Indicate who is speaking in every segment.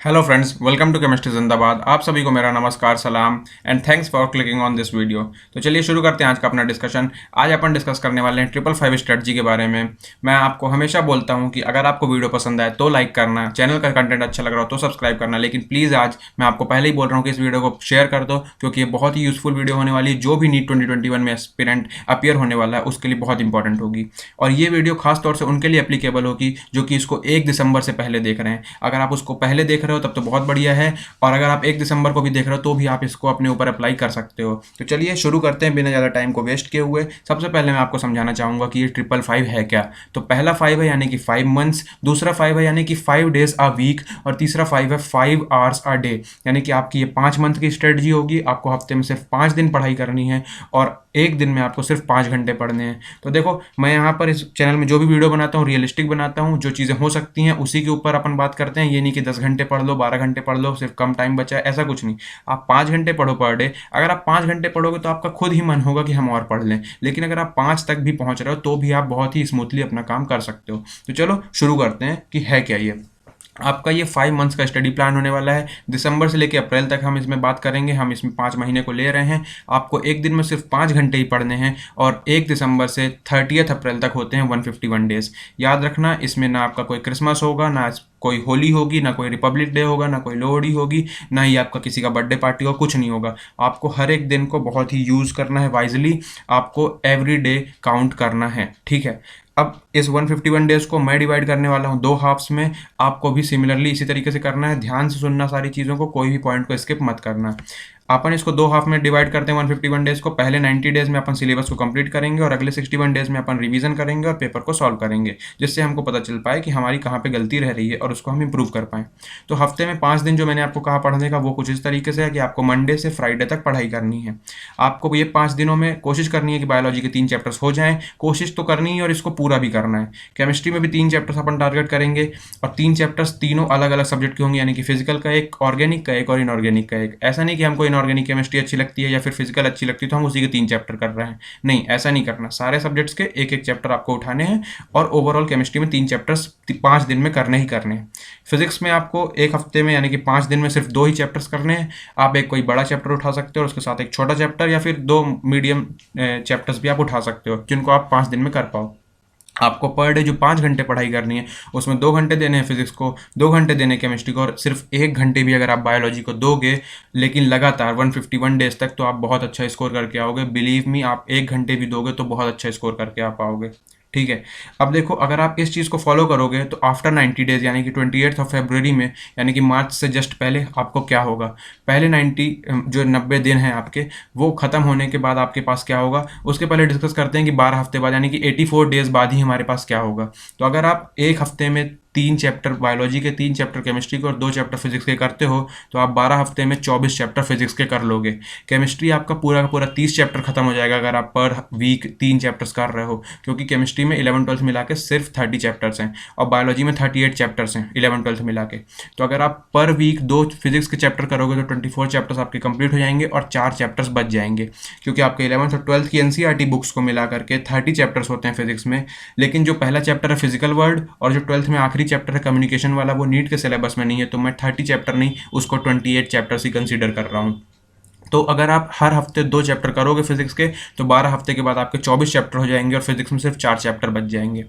Speaker 1: Hello friends, welcome to chemistry जिंदाबाद। आप सभी को मेरा नमस्कार, सलाम and thanks for clicking on this video. तो चलिए शुरू करते हैं आज का अपना डिस्कशन। आज अपन डिस्कस करने वाले हैं 555 स्ट्रेटजी के बारे में। मैं आपको हमेशा बोलता हूं कि अगर आपको वीडियो पसंद आए तो लाइक करना, चैनल का कंटेंट अच्छा लग रहा हो तो सब्सक्राइब करना, लेकिन प्लीज़ आज मैं आपको पहले ही बोल रहा हूँ कि इस वीडियो को शेयर कर दो, क्योंकि ये बहुत ही यूजफुल वीडियो होने वाली है। जो भी नीट 2021 में एस्पिरेंट अपीयर होने वाला है उसके लिए बहुत इंपॉर्टेंट होगी। और ये वीडियो खास तौर से उनके लिए एप्लीकेबल होगी जो कि इसको 1 दिसंबर से पहले देख रहे हैं। अगर आप उसको पहले देख रहे हो तब तो बहुत बढ़िया है, और अगर आप 1 दिसंबर को भी देख रहे हो तो भी आप इसको अपने ऊपर अप्लाई कर सकते हो। तो चलिए शुरू करते हैं बिना ज़्यादा टाइम को वेस्ट किए हुए। सबसे पहले मैं आपको समझाना चाहूँगा कि ये 555 है क्या। तो पहला 5 है यानी कि 5 मंथ्स, दूसरा 5 है यानी कि 5 डेज अ वीक, और तीसरा 5 है 5 आवर्स अ डे। यानी कि आपकी ये 5 मंथ की स्ट्रेटजी होगी। आपको हफ्ते में सिर्फ 5 दिन पढ़ाई करनी है और एक दिन में आपको सिर्फ 5 घंटे पढ़ने हैं। तो देखो, मैं यहाँ पर इस चैनल में जो भी वीडियो बनाता हूँ रियलिस्टिक बनाता हूँ। जो चीज़ें हो सकती हैं उसी के ऊपर अपन बात करते हैं। ये नहीं कि 10 घंटे पढ़ लो, 12 घंटे पढ़ लो, सिर्फ कम टाइम बचा है, ऐसा कुछ नहीं। आप 5 घंटे पढ़ो पर डे। अगर आप 5 घंटे पढ़ोगे तो आपका खुद ही मन होगा कि हम और पढ़ लें, लेकिन अगर आप 5 तक भी पहुँच रहे हो तो भी आप बहुत ही स्मूथली अपना काम कर सकते हो। तो चलो शुरू करते हैं कि है क्या ये। आपका ये 5 मंथ्स का स्टडी प्लान होने वाला है। दिसंबर से लेकर अप्रैल तक हम इसमें बात करेंगे। हम इसमें 5 महीने को ले रहे हैं। आपको एक दिन में सिर्फ 5 घंटे ही पढ़ने हैं, और 1 दिसंबर से 30 अप्रैल तक होते हैं 151 डेज। याद रखना, इसमें ना आपका कोई क्रिसमस होगा, ना कोई होली होगी, ना कोई रिपब्लिक डे होगा, ना कोई लोहड़ी होगी, ना ही आपका किसी का बर्थडे पार्टी होगा, कुछ नहीं होगा। आपको हर एक दिन को बहुत ही यूज़ करना है वाइजली। आपको एवरी डे काउंट करना है, ठीक है। अब इस 151 डेज़ को मैं डिवाइड करने वाला हूँ 2 हाफ्स में। आपको भी सिमिलरली इसी तरीके से करना है। ध्यान से सुनना सारी चीज़ों को, कोई भी पॉइंट को स्किप मत करना। अपन इसको 2 हाफ में डिवाइड करते हैं 151 डेज़ को। पहले 90 डेज़ में अपन सिलेबस को कंप्लीट करेंगे, और अगले 61 डेज़ में अपन रिवीजन करेंगे और पेपर को सॉल्व करेंगे, जिससे हमको पता चल पाए कि हमारी कहाँ पे गलती रह रही है और उसको हम इंप्रूव कर पाएँ। तो हफ्ते में 5 दिन जो मैंने आपको कहा पढ़ने का, वो कुछ इस तरीके से है कि आपको मंडे से फ्राइडे तक पढ़ाई करनी है। आपको ये 5 दिनों में कोशिश करनी है कि बायोलॉजी के 3 चैप्टर्स हो जाएँ। कोशिश तो करनी है और इसको पूरा भी करना है। केमिस्ट्री में भी 3 चैप्टर्स अपन टारगेट करेंगे, और 3 चैप्टर्स तीनों अलग अलग सब्जेक्ट के होंगे, यानी कि फिजिकल का एक, ऑर्गेनिक का एक और इनऑर्गेनिक का एक। ऐसा नहीं कि हमको इनऑर्गेनिक केमिस्ट्री अच्छी लगती है या फिर फिजिकल अच्छी लगती है तो हम उसी के 3 चैप्टर कर रहे हैं। नहीं, ऐसा नहीं करना। सारे सब्जेक्ट्स के एक एक चैप्टर आपको उठाने हैं, और ओवरऑल केमिस्ट्री में 3 चैप्टर्स 5 दिन में करने ही करने हैं। फिजिक्स में आपको एक हफ्ते में यानी कि 5 दिन में सिर्फ 2 ही चैप्टर्स करने हैं। आप एक कोई बड़ा चैप्टर उठा सकते हो और उसके साथ एक छोटा चैप्टर, या फिर 2 मीडियम चैप्टर्स भी आप उठा सकते हो जिनको आप 5 दिन में कर पाओ। आपको पर डे जो 5 घंटे पढ़ाई करनी है, उसमें 2 घंटे देने हैं फिजिक्स को, 2 घंटे देने केमिस्ट्री को, और सिर्फ 1 घंटे भी अगर आप बायोलॉजी को दोगे, लेकिन लगातार 151 डेज तक, तो आप बहुत अच्छा स्कोर करके आओगे। बिलीव मी, आप 1 घंटे भी दोगे तो बहुत अच्छा स्कोर करके आ पाओगे, ठीक है। अब देखो, अगर आप इस चीज़ को फॉलो करोगे तो आफ्टर 90 डेज यानी कि 28 ऑफ फरवरी में, यानी कि मार्च से जस्ट पहले, आपको क्या होगा। पहले 90 जो 90 दिन हैं आपके, वो ख़त्म होने के बाद आपके पास क्या होगा, उसके पहले डिस्कस करते हैं कि 12 हफ्ते बाद यानी कि 84 डेज बाद ही हमारे पास क्या होगा। तो अगर आप एक हफ्ते में 3 चैप्टर बायोलॉजी के, 3 चैप्टर केमिस्ट्री के और 2 चैप्टर फिजिक्स के करते हो, तो आप 12 हफ्ते में 24 चैप्टर फिजिक्स के कर लोगे। केमिस्ट्री आपका पूरा का पूरा 30 चैप्टर खत्म हो जाएगा अगर आप पर वीक 3 चैप्टर्स कर रहे हो, क्योंकि केमिस्ट्री में 11-12 मिला के सिर्फ 30 चैप्टर्स हैं, और बायोलॉजी में 38 चैप्टर्स हैं 11-12 मिला के। तो अगर आप पर वीक 2 फिजिक्स के चैप्टर करोगे तो 24 चैप्टर्स आपके कंप्लीट हो जाएंगे, और 4 चैप्टर्स बच जाएंगे, क्योंकि आपके 11th और 12th की एनसीईआरटी बुक्स को मिला करके 30 चैप्टर्स होते हैं फिजिक्स में। लेकिन जो पहला चैप्टर है फिजिकल वर्ल्ड, और जो 12th में आखिरी चैप्टर है कम्युनिकेशन वाला, वो नीट के सिलेबस में नहीं है, तो मैं 30 चैप्टर नहीं, उसको 28 चैप्टर्स ही कंसीडर कर रहा हूँ। तो अगर आप हर हफ्ते 2 चैप्टर करोगे फिजिक्स के, तो 12 हफ्ते के बाद आपके 24 चैप्टर हो जाएंगे, और फिजिक्स में सिर्फ 4 चैप्टर बच जाएंगे।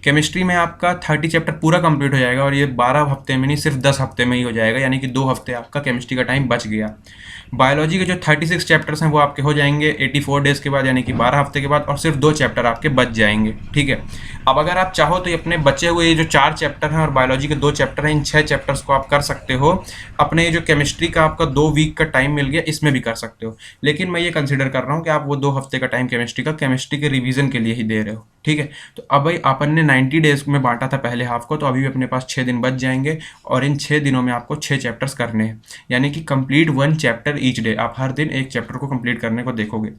Speaker 1: केमिस्ट्री में आपका 30 चैप्टर पूरा कंप्लीट हो जाएगा, और ये 12 हफ्ते में नहीं, सिर्फ 10 हफ्ते में ही हो जाएगा, यानी कि 2 हफ्ते आपका केमिस्ट्री का टाइम बच गया। बायोलॉजी के जो 36 चैप्टर्स हैं वो आपके हो जाएंगे 84 डेज के बाद, यानी कि 12 हफ्ते के बाद, और सिर्फ 2 चैप्टर आपके बच जाएंगे, ठीक है। अब अगर आप चाहो तो अपने बचे हुए ये जो 4 चैप्टर हैं और बायोलॉजी के 2 चैप्टर हैं, इन 6 चैप्टर्स को आप कर सकते हो। अपने ये जो केमिस्ट्री का आपका 2 वीक का टाइम मिल गया, इसमें भी कर सकते हो। लेकिन मैं ये कंसिडर कर रहा हूँ कि आप वो 2 हफ्ते का टाइम केमिस्ट्री के रिवीजन के लिए ही दे रहे हो, ठीक है। तो अब भाई अपन ने 90 डेज में बांटा था पहले हाफ को, तो अभी भी अपने पास 6 दिन बच जाएंगे, और इन 6 दिनों में आपको 6 चैप्टर्स करने हैं, यानी कि कंप्लीट 1 चैप्टर ईच डे। आप हर दिन एक चैप्टर को कंप्लीट करने को देखोगे।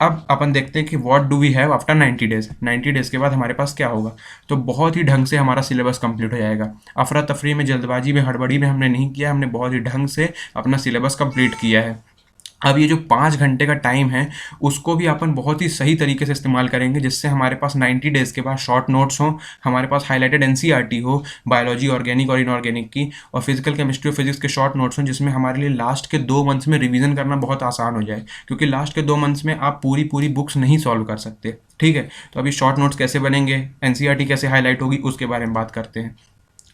Speaker 1: अब अपन देखते हैं कि what do we have after 90 days. 90 days के बाद हमारे पास क्या होगा। तो बहुत ही ढंग से हमारा सिलेबस कंप्लीट हो जाएगा। अफरा तफरी में, जल्दबाजी में, हड़बड़ी में हमने नहीं किया, हमने बहुत ही ढंग से अपना सिलेबस कंप्लीट किया है। अब ये जो 5 घंटे का टाइम है उसको भी अपन बहुत ही सही तरीके से इस्तेमाल करेंगे, जिससे हमारे पास 90 डेज़ के बाद शॉर्ट नोट्स हों, हमारे पास हाइलाइटेड एनसीईआरटी हो बायोलॉजी, ऑर्गेनिक और इनऑर्गेनिक की, और फिजिकल केमिस्ट्री और फिजिक्स के शॉर्ट नोट्स हों, जिसमें हमारे लिए लास्ट के 2 मंथ्स में रिवीजन करना बहुत आसान हो जाए, क्योंकि लास्ट के 2 मंथ्स में आप पूरी पूरी बुक्स नहीं सॉल्व कर सकते। ठीक है, तो अभी शॉर्ट नोट्स कैसे बनेंगे, एनसीईआरटी कैसे हाईलाइट होगी, उसके बारे में बात करते हैं।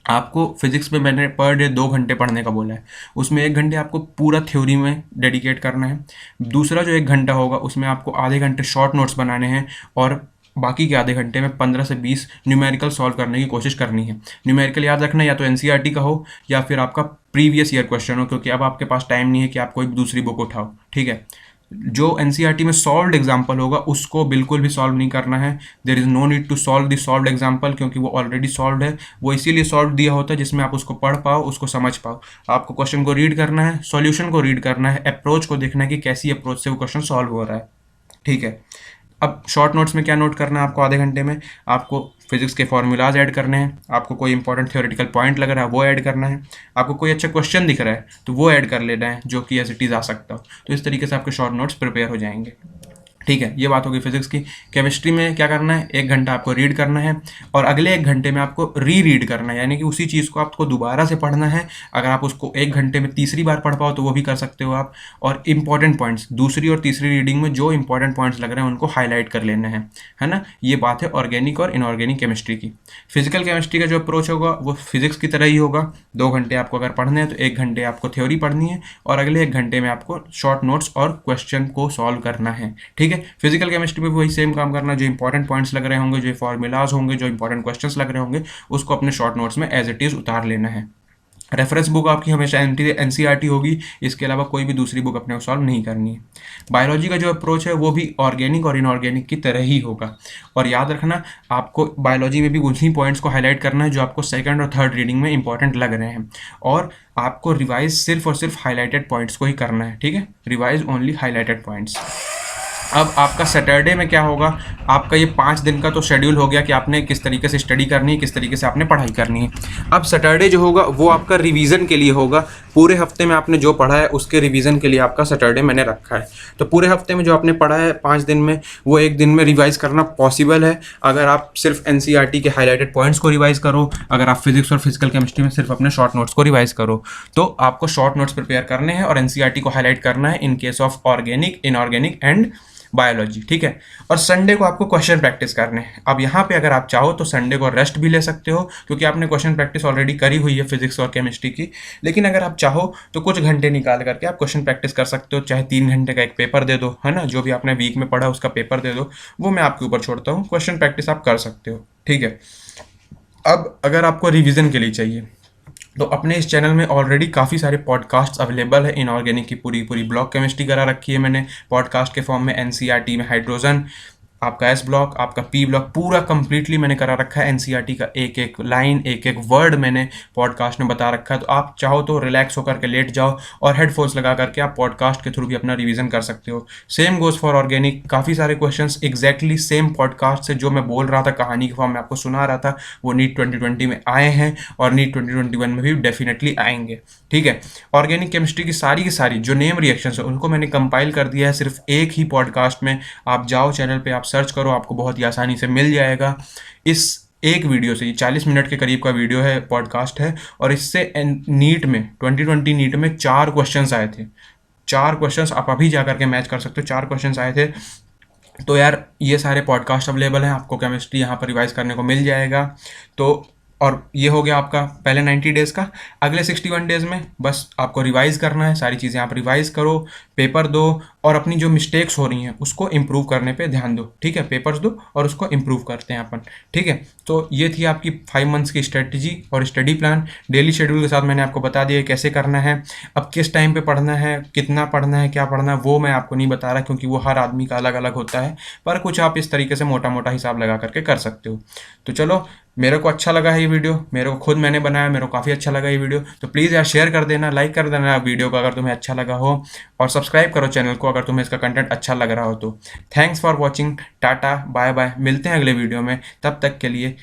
Speaker 1: आपको फिजिक्स में मैंने पर डे 2 घंटे पढ़ने का बोला है, उसमें 1 घंटे आपको पूरा थ्योरी में डेडिकेट करना है। दूसरा जो 1 घंटा होगा उसमें आपको आधे घंटे शॉर्ट नोट्स बनाने हैं, और बाकी के आधे घंटे में 15 से 20 न्यूमेरिकल सॉल्व करने की कोशिश करनी है। न्यूमेरिकल याद रखना या तो एनसीईआरटी का हो या फिर आपका प्रीवियस ईयर क्वेश्चन हो, क्योंकि अब आपके पास टाइम नहीं है कि आप कोई दूसरी बुक उठाओ। ठीक है, जो एनसीईआरटी में सॉल्व्ड एग्जाम्पल होगा उसको बिल्कुल भी सॉल्व नहीं करना है। There is no need to solve the solved example, क्योंकि वो ऑलरेडी सॉल्व्ड है। वो इसीलिए सॉल्व दिया होता है जिसमें आप उसको पढ़ पाओ, उसको समझ पाओ। आपको क्वेश्चन को रीड करना है, सॉल्यूशन को रीड करना है, अप्रोच को देखना है कि कैसी अप्रोच से वो क्वेश्चन सॉल्व हो रहा है। ठीक है, अब शॉर्ट नोट्स में क्या नोट करना है आपको आधे घंटे में, आपको फिजिक्स के फॉर्मूलाज ऐड करने हैं, आपको कोई इंपॉर्टेंट थ्योरेटिकल पॉइंट लग रहा है वो ऐड करना है, आपको कोई अच्छा क्वेश्चन दिख रहा है तो वो ऐड कर लेना है जो कि एज इट इज़ आ सकता हो। तो इस तरीके से आपके शॉर्ट नोट्स प्रिपेयर हो जाएंगे। ठीक है, ये बात होगी फिजिक्स की। केमिस्ट्री में क्या करना है, 1 घंटा आपको रीड करना है और अगले 1 घंटे में आपको रीड करना है, यानी कि उसी चीज़ को आपको दोबारा से पढ़ना है। अगर आप उसको 1 घंटे में तीसरी बार पढ़ पाओ तो वो भी कर सकते हो आप। और इंपॉर्टेंट पॉइंट्स दूसरी और तीसरी रीडिंग में जो इंपॉर्टेंट पॉइंट्स लग रहे हैं उनको हाईलाइट कर लेना है ना। ये बात है ऑर्गेनिक और इनऑर्गेनिक केमिस्ट्री की। फिजिकल केमिस्ट्री का जो अप्रोच होगा वो फिजिक्स की तरह ही होगा। 2 घंटे आपको अगर पढ़ने हैं तो 1 घंटे आपको थ्योरी पढ़नी है और अगले 1 घंटे में आपको शॉर्ट नोट्स और क्वेश्चन को सॉल्व करना है। ठीक है, फिजिकल केमिस्ट्री में वही सेम काम करना, जो इंपॉर्टेंट पॉइंट्स लग रहे होंगे, जो फॉर्मूलाज होंगे, जो इंपॉर्टेंट क्वेश्चंस लग रहे होंगे, उसको अपने शॉर्ट नोट्स में एज इट इज़ उतार लेना है। रेफरेंस बुक आपकी हमेशा एनसीईआरटी होगी, इसके अलावा कोई भी दूसरी बुक अपने को सॉल्व नहीं करनी है। बायोलॉजी का जो अप्रोच है वो भी ऑर्गेनिक और इनऑर्गेनिक की तरह ही होगा। और याद रखना, आपको बायोलॉजी में भी उन्हीं पॉइंट्स को हाईलाइट करना है जो आपको सेकंड और थर्ड रीडिंग में इंपॉर्टेंट लग रहे हैं, और आपको रिवाइज सिर्फ और सिर्फ हाईलाइटेड पॉइंट्स को ही करना है। ठीक है, रिवाइज ओनली हाईलाइटेड पॉइंट्स। अब आपका सैटरडे में क्या होगा, आपका ये 5 दिन का तो शेड्यूल हो गया कि आपने किस तरीके से स्टडी करनी है, किस तरीके से आपने पढ़ाई करनी है। अब सैटरडे जो होगा वो आपका रिवीजन के लिए होगा। पूरे हफ्ते में आपने जो पढ़ा है उसके रिवीजन के लिए आपका सैटरडे मैंने रखा है। तो पूरे हफ्ते में जो आपने पढ़ा है 5 दिन में, वो 1 दिन में रिवाइज करना पॉसिबल है अगर आप सिर्फ एनसीईआरटी के हाईलाइटेड पॉइंट्स को रिवाइज करो, अगर आप फिजिक्स और फिजिकल केमिस्ट्री में सिर्फ अपने शॉर्ट नोट्स को रिवाइज करो। तो आपको शॉर्ट नोट्स प्रिपेयर करने हैं और एनसीईआरटी को हाईलाइट करना है in case of organic, inorganic and biology. ठीक है, और संडे को आपको क्वेश्चन प्रैक्टिस करने हैं। अब यहाँ पे अगर आप चाहो तो संडे को रेस्ट भी ले सकते हो, क्योंकि आपने क्वेश्चन प्रैक्टिस ऑलरेडी करी हुई है फिजिक्स और केमिस्ट्री की। लेकिन अगर आप चाहो तो कुछ घंटे निकाल करके आप क्वेश्चन प्रैक्टिस कर सकते हो, चाहे 3 घंटे का एक पेपर दे दो, है ना, जो भी आपने वीक में पढ़ा उसका पेपर दे दो, वो मैं आपके ऊपर छोड़ता हूँ। क्वेश्चन प्रैक्टिस आप कर सकते हो। ठीक है, अब अगर आपको रिविजन के लिए चाहिए तो अपने इस चैनल में ऑलरेडी काफ़ी सारे पॉडकास्ट्स अवेलेबल है। इनऑर्गेनिक की पूरी पूरी ब्लॉक केमिस्ट्री करा रखी है मैंने पॉडकास्ट के फॉर्म में, एनसीईआरटी में हाइड्रोजन, आपका एस ब्लॉक, आपका पी ब्लॉक, पूरा कंप्लीटली मैंने करा रखा है। एनसीईआरटी का एक एक लाइन, एक एक वर्ड मैंने पॉडकास्ट में बता रखा है। तो आप चाहो तो रिलैक्स होकर के लेट जाओ और हेडफोन्स लगा करके आप पॉडकास्ट के थ्रू भी अपना रिवीजन कर सकते हो। सेम गोज़ फॉर ऑर्गेनिक, काफ़ी सारे क्वेश्चंस एग्जैक्टली सेम पॉडकास्ट से जो मैं बोल रहा था, कहानी के फॉर्म में आपको सुना रहा था, वो नीट 2020 में आए हैं और नीट 2021 में भी डेफिनेटली आएंगे। ठीक है, ऑर्गेनिक केमिस्ट्री की सारी जो नेम रिएक्शंस है उनको मैंने कंपाइल कर दिया है सिर्फ एक ही पॉडकास्ट में। आप जाओ चैनल पे, आप सर्च करो, आपको बहुत ही आसानी से मिल जाएगा। इस एक वीडियो से, ये 40 मिनट के करीब का वीडियो है, पॉडकास्ट है, और इससे नीट में 2020 नीट में 4 क्वेश्चंस आए थे। 4 क्वेश्चंस आप अभी जा करके मैच कर सकते हो, 4 क्वेश्चंस आए थे। तो यार ये सारे पॉडकास्ट अवेलेबल हैं, आपको केमिस्ट्री यहाँ पर रिवाइज करने को मिल जाएगा। तो और ये हो गया आपका पहले 90 डेज़ का। अगले 61 डेज़ में बस आपको रिवाइज़ करना है, सारी चीज़ें आप रिवाइज़ करो, पेपर दो और अपनी जो मिस्टेक्स हो रही हैं उसको इम्प्रूव करने पे ध्यान दो। ठीक है, पेपर्स दो और उसको इम्प्रूव करते हैं अपन। ठीक है, तो ये थी आपकी 5 मंथ्स की स्ट्रेटजी और स्टडी प्लान। डेली शेड्यूल के साथ मैंने आपको बता दिया कैसे करना है। अब किस टाइम पे पढ़ना है, कितना पढ़ना है, क्या पढ़ना है, वो मैं आपको नहीं बता रहा, क्योंकि वो हर आदमी का अलग अलग होता है। पर कुछ आप इस तरीके से मोटा मोटा हिसाब लगा करके कर सकते हो। तो चलो, मेरे को अच्छा लगा है ये वीडियो, मेरे को खुद मैंने बनाया, मेरे को काफ़ी अच्छा लगा ये वीडियो। तो प्लीज़ यार शेयर कर देना, लाइक कर देना वीडियो को अगर तुम्हें अच्छा लगा हो, और सब्सक्राइब करो चैनल को अगर तुम्हें इसका कंटेंट अच्छा लग रहा हो तो। Thanks for watching, ta-ta bye bye, मिलते हैं अगले वीडियो में, तब तक के लिए